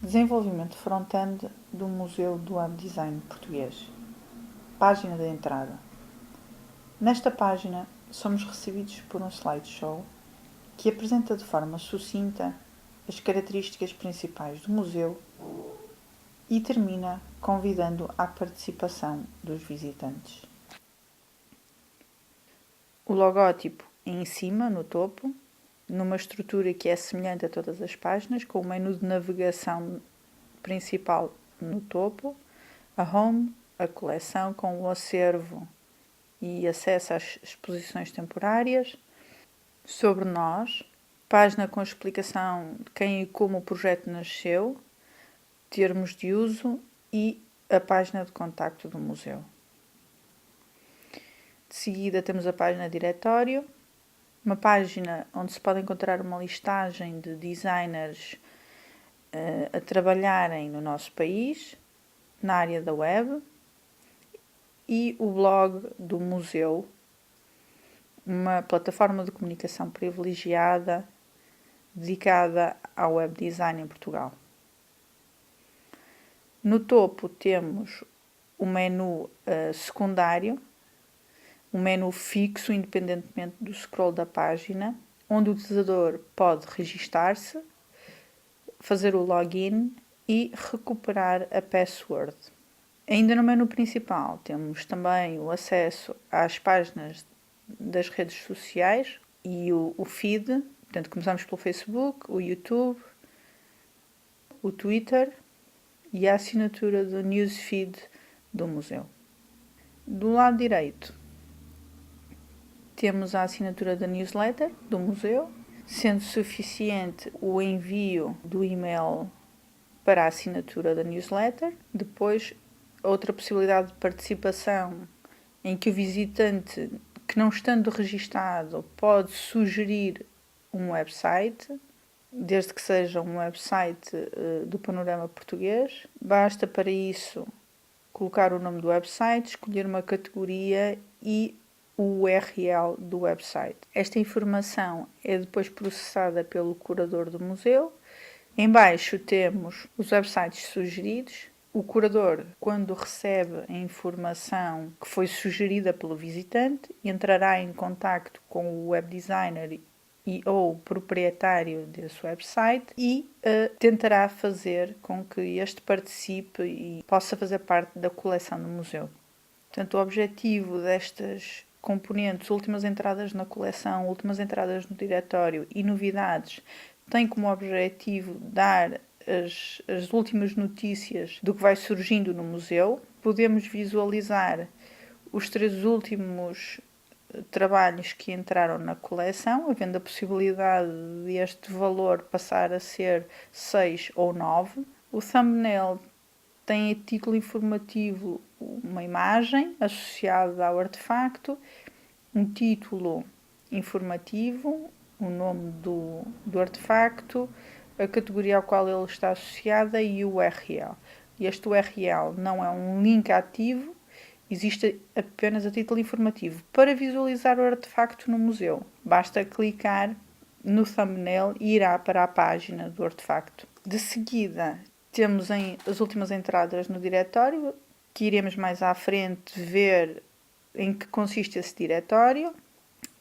Desenvolvimento front-end do Museu do Web Design Português. Página de entrada. Nesta página, somos recebidos por um slideshow que apresenta de forma sucinta as características principais do museu e termina convidando à participação dos visitantes. O logótipo em cima, no topo, numa estrutura que é semelhante a todas as páginas, com o menu de navegação principal no topo, a home, a coleção com o acervo e acesso às exposições temporárias, sobre nós, página com explicação de quem e como o projeto nasceu, termos de uso e a página de contacto do museu. De seguida temos a página diretório, uma página onde se pode encontrar uma listagem de designers a trabalharem no nosso país, na área da web, e o blog do museu, uma plataforma de comunicação privilegiada dedicada ao web design em Portugal. No topo temos o menu secundário, um menu fixo, independentemente do scroll da página, onde o utilizador pode registar-se, fazer o login e recuperar a password. Ainda no menu principal temos também o acesso às páginas das redes sociais e o feed. Portanto, começamos pelo Facebook, o YouTube, o Twitter e a assinatura do newsfeed do museu. Do lado direito temos a assinatura da newsletter do museu, sendo suficiente o envio do e-mail para a assinatura da newsletter. Depois, outra possibilidade de participação em que o visitante, que não estando registado, pode sugerir um website, desde que seja um website do panorama português. Basta para isso colocar o nome do website, escolher uma categoria e o URL do website. Esta informação é depois processada pelo curador do museu. Em baixo temos os websites sugeridos. O curador, quando recebe a informação que foi sugerida pelo visitante, entrará em contacto com o web designer ou proprietário desse website e tentará fazer com que este participe e possa fazer parte da coleção do museu. Portanto, o objetivo destas componentes, últimas entradas na coleção, últimas entradas no diretório e novidades, tem como objetivo dar as últimas notícias do que vai surgindo no museu. Podemos visualizar os 3 últimos trabalhos que entraram na coleção, havendo a possibilidade deste valor passar a ser 6 ou 9. O thumbnail tem a título informativo uma imagem associada ao artefacto, um título informativo, o nome do artefacto, a categoria ao qual ele está associada e o URL. Este URL não é um link ativo, existe apenas a título informativo. Para visualizar o artefacto no museu, basta clicar no thumbnail e irá para a página do artefacto. De seguida, temos as últimas entradas no diretório, que iremos mais à frente ver em que consiste esse diretório.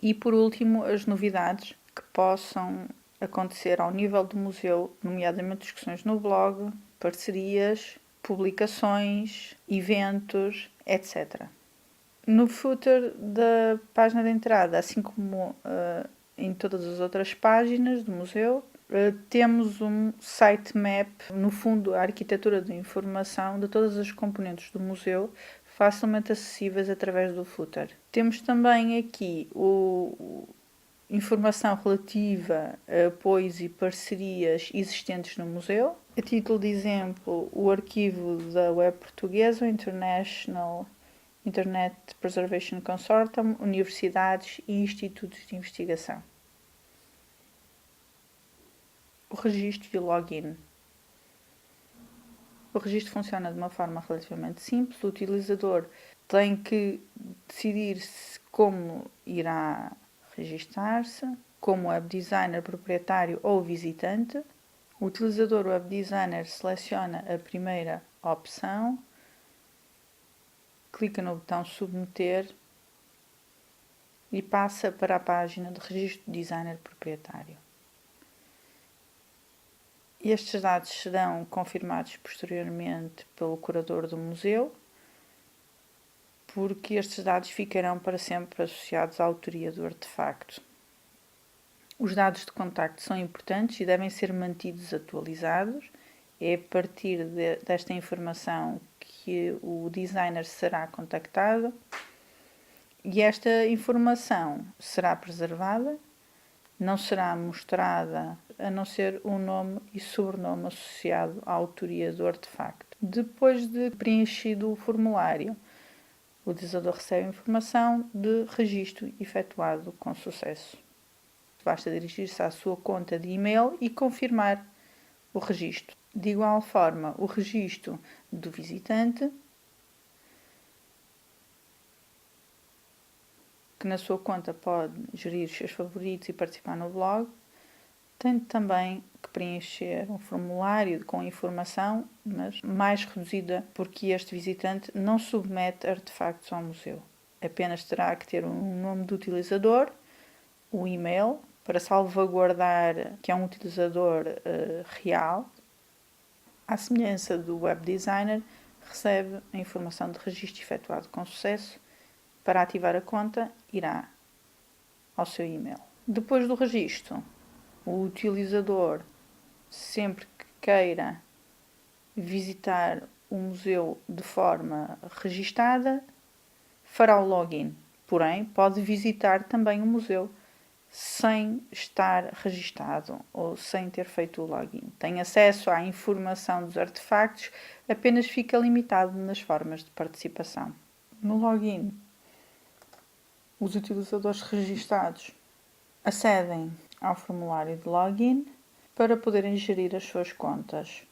E, por último, as novidades que possam acontecer ao nível do museu, nomeadamente discussões no blog, parcerias, publicações, eventos, etc. No footer da página de entrada, assim como em todas as outras páginas do museu, temos um sitemap, no fundo a arquitetura de informação de todas as componentes do museu, facilmente acessíveis através do footer. Temos também aqui informação relativa a apoios e parcerias existentes no museu. A título de exemplo, o arquivo da Web Portuguesa, o International Internet Preservation Consortium, universidades e institutos de investigação. O registro e o login. O registro funciona de uma forma relativamente simples. O utilizador tem que decidir como irá registar-se, como web designer, proprietário ou visitante. O utilizador Web Designer seleciona a primeira opção, clica no botão Submeter e passa para a página de registro de designer proprietário. Estes dados serão confirmados posteriormente pelo curador do museu, porque estes dados ficarão para sempre associados à autoria do artefacto. Os dados de contacto são importantes e devem ser mantidos atualizados. É a partir desta informação que o designer será contactado e esta informação será preservada, não será mostrada a não ser o nome e sobrenome associado à autoria do artefacto. Depois de preenchido o formulário, o utilizador recebe a informação de registro efetuado com sucesso. Basta dirigir-se à sua conta de e-mail e confirmar o registro. De igual forma, o registro do visitante, que na sua conta pode gerir os seus favoritos e participar no blog, tem também que preencher um formulário com informação, mas mais reduzida, porque este visitante não submete artefactos ao museu. Apenas terá que ter um nome do utilizador, o e-mail, para salvaguardar que é um utilizador real. À semelhança do web designer, recebe a informação de registro efetuado com sucesso. Para ativar a conta, irá ao seu e-mail. Depois do registro, o utilizador, sempre que queira visitar o museu de forma registada, fará o login. Porém, pode visitar também o museu sem estar registado ou sem ter feito o login. Tem acesso à informação dos artefactos, apenas fica limitado nas formas de participação. No login, os utilizadores registados acedem ao formulário de login para poderem gerir as suas contas.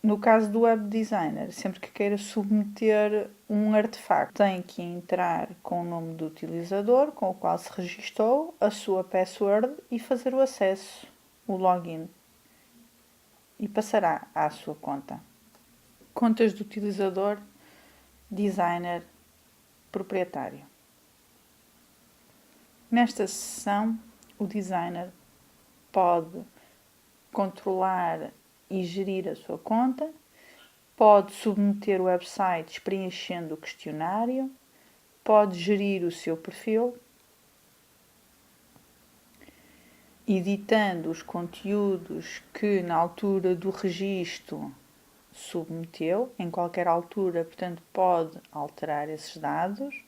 No caso do web designer, sempre que queira submeter um artefacto, tem que entrar com o nome do utilizador com o qual se registou, a sua password e fazer o acesso, o login, e passará à sua conta. Contas do utilizador designer proprietário. Nesta seção, o designer pode controlar e gerir a sua conta, pode submeter websites preenchendo o questionário, pode gerir o seu perfil, editando os conteúdos que na altura do registro submeteu, em qualquer altura, portanto, pode alterar esses dados.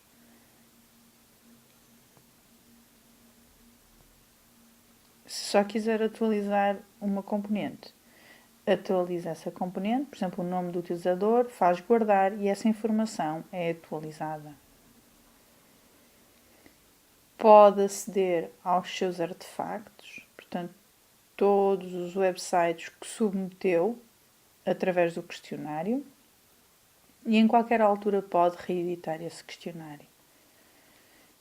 Se só quiser atualizar uma componente, atualiza essa componente, por exemplo, o nome do utilizador, faz guardar e essa informação é atualizada. Pode aceder aos seus artefactos, portanto, todos os websites que submeteu através do questionário e em qualquer altura pode reeditar esse questionário.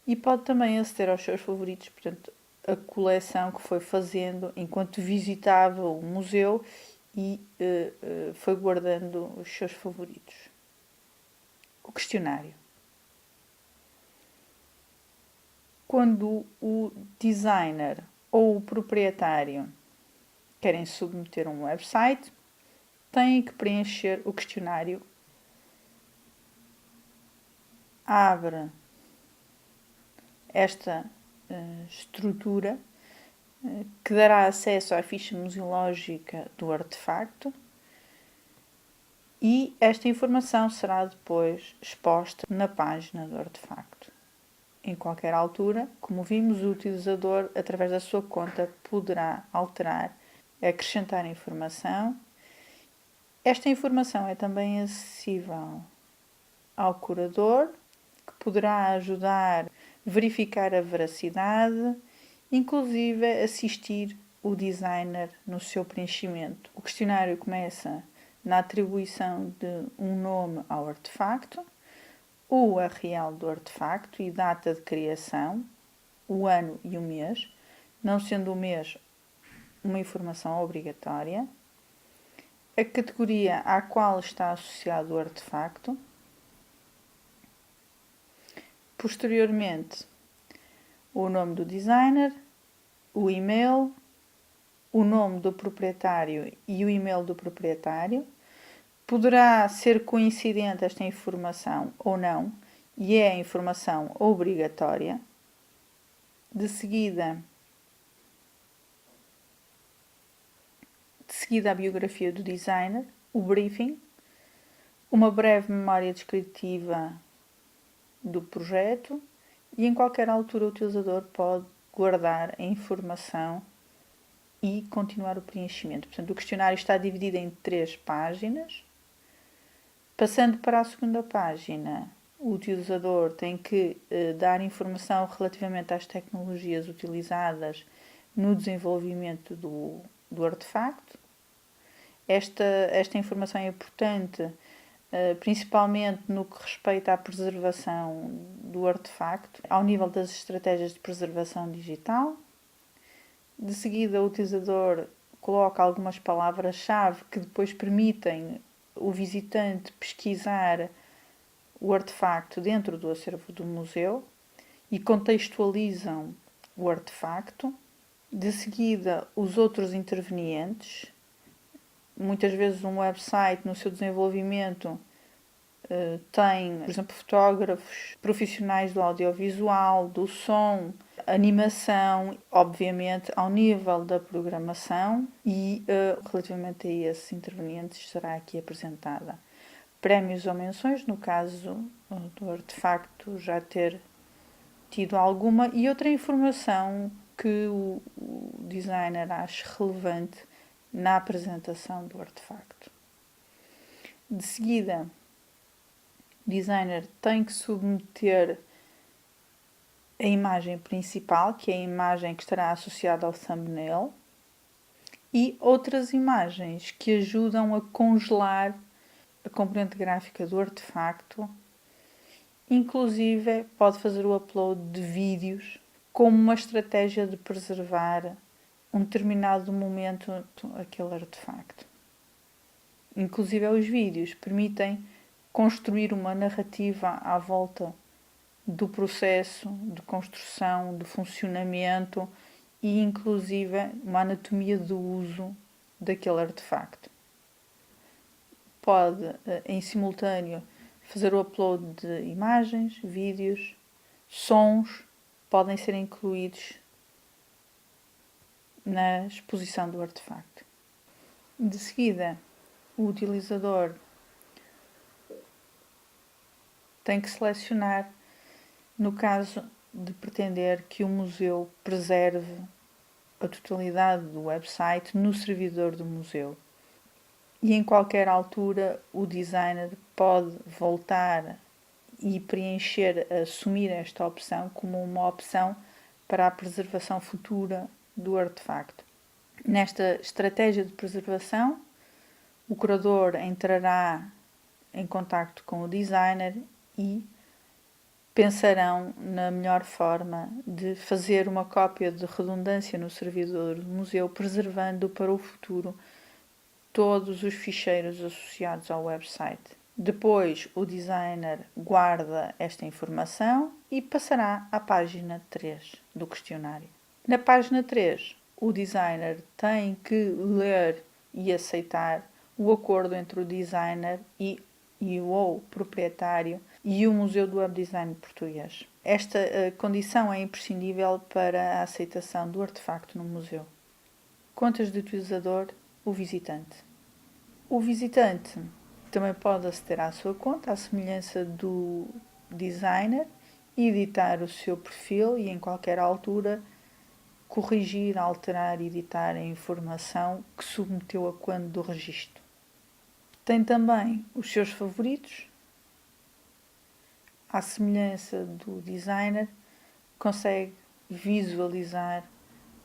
E pode também aceder aos seus favoritos, portanto, a coleção que foi fazendo enquanto visitava o museu e foi guardando os seus favoritos. O questionário. Quando o designer ou o proprietário querem submeter um website, têm que preencher o questionário. Abre esta estrutura que dará acesso à ficha museológica do artefacto e esta informação será depois exposta na página do artefacto. Em qualquer altura, como vimos, o utilizador, através da sua conta, poderá alterar, acrescentar informação. Esta informação é também acessível ao curador, que poderá ajudar a verificar a veracidade, inclusive assistir o designer no seu preenchimento. O questionário começa na atribuição de um nome ao artefacto, o URL do artefacto e data de criação, o ano e o mês, não sendo o mês uma informação obrigatória. a categoria à qual está associado o artefacto. Posteriormente, o nome do designer, o e-mail, o nome do proprietário e o e-mail do proprietário. Poderá ser coincidente esta informação ou não, e é a informação obrigatória. De seguida a biografia do designer, o briefing, uma breve memória descritiva do projeto e em qualquer altura o utilizador pode guardar a informação e continuar o preenchimento. Portanto, o questionário está dividido em 3 páginas. Passando para a segunda página, o utilizador tem que dar informação relativamente às tecnologias utilizadas no desenvolvimento do artefacto. Esta informação é importante, principalmente no que respeita à preservação do artefacto, ao nível das estratégias de preservação digital. De seguida, o utilizador coloca algumas palavras-chave que depois permitem o visitante pesquisar o artefacto dentro do acervo do museu e contextualizam o artefacto. De seguida, os outros intervenientes. Muitas vezes um website, no seu desenvolvimento, tem, por exemplo, fotógrafos profissionais do audiovisual, do som, animação, obviamente ao nível da programação e relativamente a esses intervenientes será aqui apresentada prémios ou menções, no caso do artefacto já ter tido alguma, e outra informação que o designer acha relevante na apresentação do artefacto. De seguida, o designer tem que submeter a imagem principal, que é a imagem que estará associada ao thumbnail, e outras imagens que ajudam a congelar a componente gráfica do artefacto. Inclusive, pode fazer o upload de vídeos como uma estratégia de preservar um determinado momento aquele artefacto. Inclusive, os vídeos permitem construir uma narrativa à volta do processo de construção, de funcionamento e, inclusive, uma anatomia do uso daquele artefacto. Pode, em simultâneo, fazer o upload de imagens, vídeos, sons, podem ser incluídos na exposição do artefacto. De seguida, o utilizador tem que selecionar, no caso de pretender que o museu preserve a totalidade do website no servidor do museu. E em qualquer altura o designer pode voltar e preencher, assumir esta opção como uma opção para a preservação futura do artefacto. Nesta estratégia de preservação, o curador entrará em contacto com o designer e pensarão na melhor forma de fazer uma cópia de redundância no servidor do museu, preservando para o futuro todos os ficheiros associados ao website. Depois, o designer guarda esta informação e passará à página 3 do questionário. Na página 3, o designer tem que ler e aceitar o acordo entre o designer e o proprietário e o Museu do Web Design Português. Esta condição é imprescindível para a aceitação do artefacto no museu. Contas de utilizador, o visitante. O visitante também pode aceder à sua conta, à semelhança do designer, editar o seu perfil e em qualquer altura corrigir, alterar e editar a informação que submeteu a quando do registro. Tem também os seus favoritos. À semelhança do designer, consegue visualizar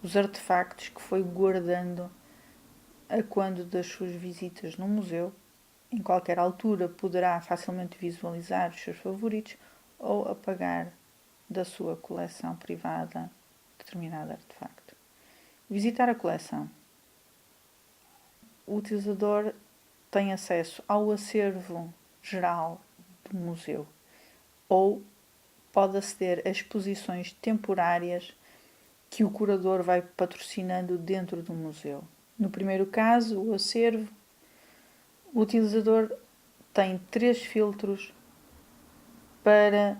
os artefactos que foi guardando a quando das suas visitas no museu. Em qualquer altura poderá facilmente visualizar os seus favoritos ou apagar da sua coleção privada determinado artefacto. Visitar a coleção. O utilizador tem acesso ao acervo geral do museu ou pode aceder a exposições temporárias que o curador vai patrocinando dentro do museu. No primeiro caso, o acervo, o utilizador tem 3 filtros para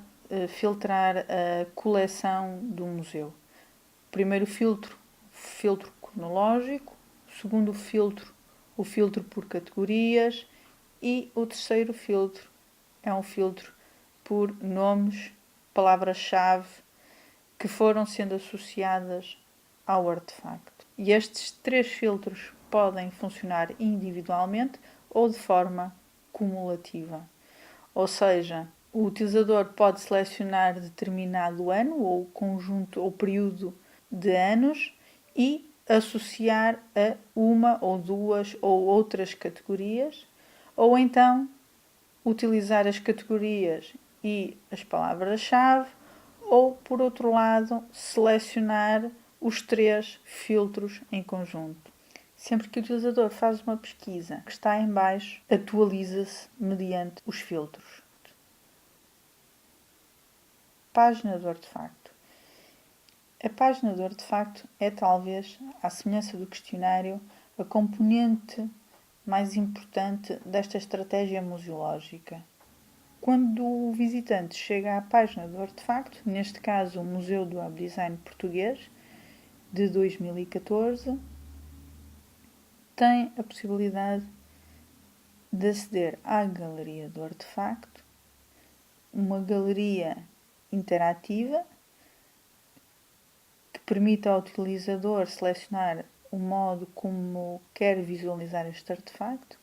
filtrar a coleção do museu. O primeiro filtro cronológico, o segundo filtro, o filtro por categorias e o terceiro filtro é um filtro por nomes, palavras-chave que foram sendo associadas ao artefacto. E estes 3 filtros podem funcionar individualmente ou de forma cumulativa. Ou seja, o utilizador pode selecionar determinado ano ou conjunto ou período de anos e associar a uma ou duas ou outras categorias, ou então utilizar as categorias e as palavras-chave, ou por outro lado, selecionar os 3 filtros em conjunto. Sempre que o utilizador faz uma pesquisa que está em baixo, atualiza-se mediante os filtros. Página do artefacto. A página do artefacto é talvez, à semelhança do questionário, a componente mais importante desta estratégia museológica. Quando o visitante chega à página do artefacto, neste caso o Museu do Web Design Português, de 2014, tem a possibilidade de aceder à galeria do artefacto, uma galeria interativa que permite ao utilizador selecionar o modo como quer visualizar este artefacto.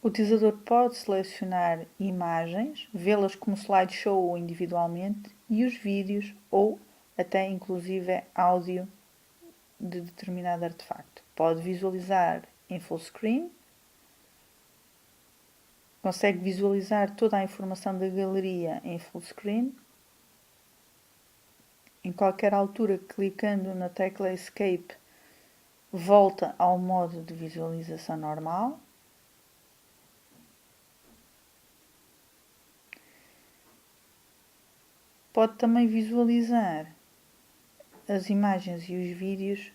O utilizador pode selecionar imagens, vê-las como slideshow ou individualmente, e os vídeos ou até inclusive áudio de determinado artefacto. Pode visualizar em full screen, consegue visualizar toda a informação da galeria em full screen. Em qualquer altura, clicando na tecla Escape, volta ao modo de visualização normal. Pode também visualizar as imagens e os vídeos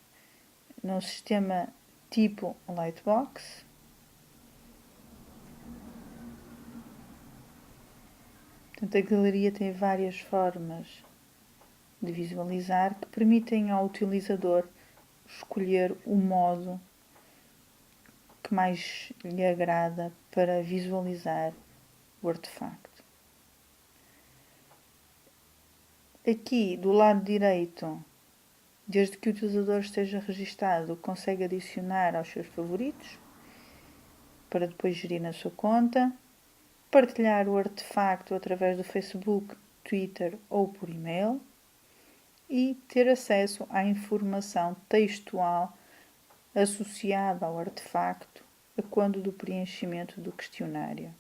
no sistema tipo Lightbox. Portanto, a galeria tem várias formas de visualizar que permitem ao utilizador escolher o modo que mais lhe agrada para visualizar o artefacto. Aqui do lado direito, desde que o utilizador esteja registado, consegue adicionar aos seus favoritos para depois gerir na sua conta, partilhar o artefacto através do Facebook, Twitter ou por e-mail e ter acesso à informação textual associada ao artefacto a quando do preenchimento do questionário.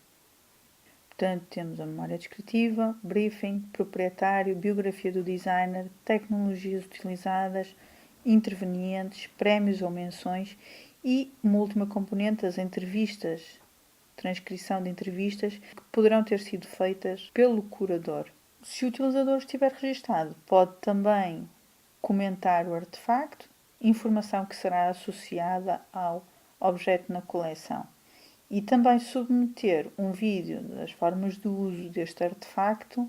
Portanto, temos a memória descritiva, briefing, proprietário, biografia do designer, tecnologias utilizadas, intervenientes, prémios ou menções e uma última componente, as entrevistas, transcrição de entrevistas que poderão ter sido feitas pelo curador. Se o utilizador estiver registado, pode também comentar o artefacto, informação que será associada ao objeto na coleção. E também submeter um vídeo das formas de uso deste artefacto,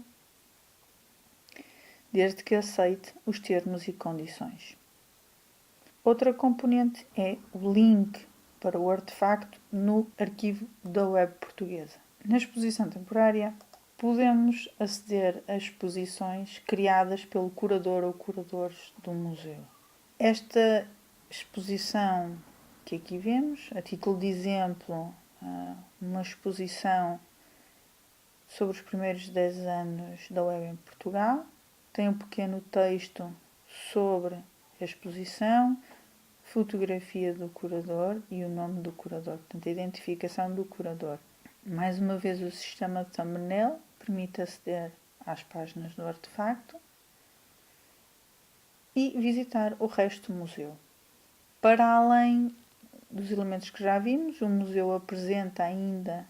desde que aceite os termos e condições. Outra componente é o link para o artefacto no arquivo da web portuguesa. Na exposição temporária, podemos aceder a exposições criadas pelo curador ou curadores do museu. Esta exposição que aqui vemos, a título de exemplo, uma exposição sobre os primeiros 10 anos da web em Portugal. Tem um pequeno texto sobre a exposição, fotografia do curador e o nome do curador, portanto, a identificação do curador. Mais uma vez, o sistema de thumbnail permite aceder às páginas do artefacto e visitar o resto do museu. Para além dos elementos que já vimos. O museu apresenta ainda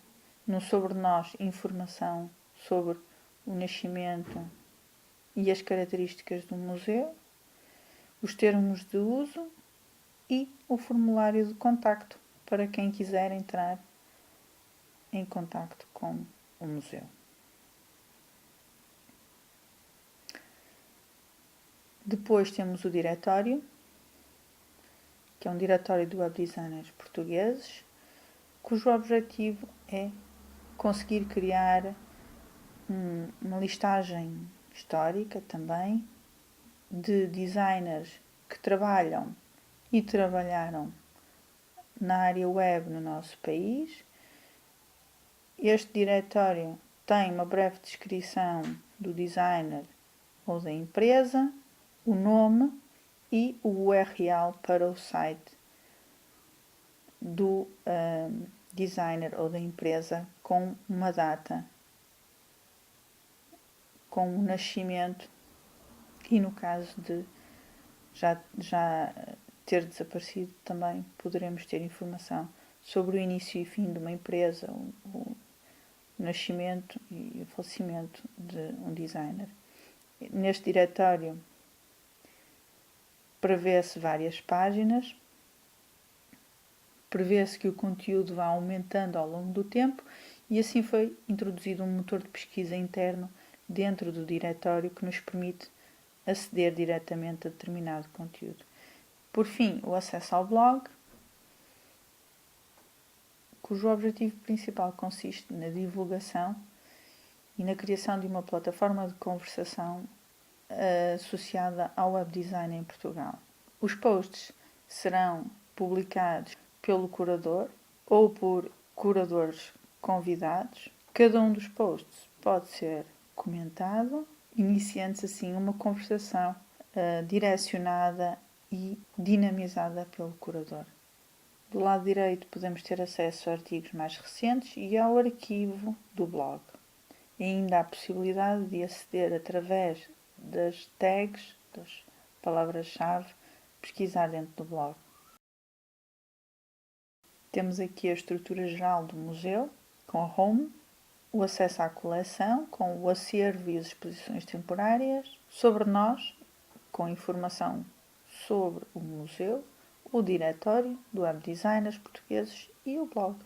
no Sobre Nós informação sobre o nascimento e as características do museu, os termos de uso e o formulário de contacto para quem quiser entrar em contacto com o museu. Depois temos o diretório, que é um diretório de web designers portugueses, cujo objetivo é conseguir criar uma listagem histórica também de designers que trabalham e trabalharam na área web no nosso país. Este diretório tem uma breve descrição do designer ou da empresa, o nome e o URL para o site do designer ou da empresa com uma data, com o nascimento e, no caso de já ter desaparecido, também poderemos ter informação sobre o início e fim de uma empresa, o nascimento e o falecimento de um designer. Neste diretório prevê-se várias páginas, prevê-se que o conteúdo vá aumentando ao longo do tempo e assim foi introduzido um motor de pesquisa interno dentro do diretório que nos permite aceder diretamente a determinado conteúdo. Por fim, o acesso ao blog, cujo objetivo principal consiste na divulgação e na criação de uma plataforma de conversação associada ao web design em Portugal. Os posts serão publicados pelo curador ou por curadores convidados. Cada um dos posts pode ser comentado, iniciando-se assim uma conversação direcionada e dinamizada pelo curador. Do lado direito podemos ter acesso a artigos mais recentes e ao arquivo do blog. E ainda há a possibilidade de aceder através das tags, das palavras-chave, pesquisar dentro do blog. Temos aqui a estrutura geral do museu, com a home, o acesso à coleção, com o acervo e as exposições temporárias, sobre nós, com informação sobre o museu, o diretório do web designers portugueses e o blog.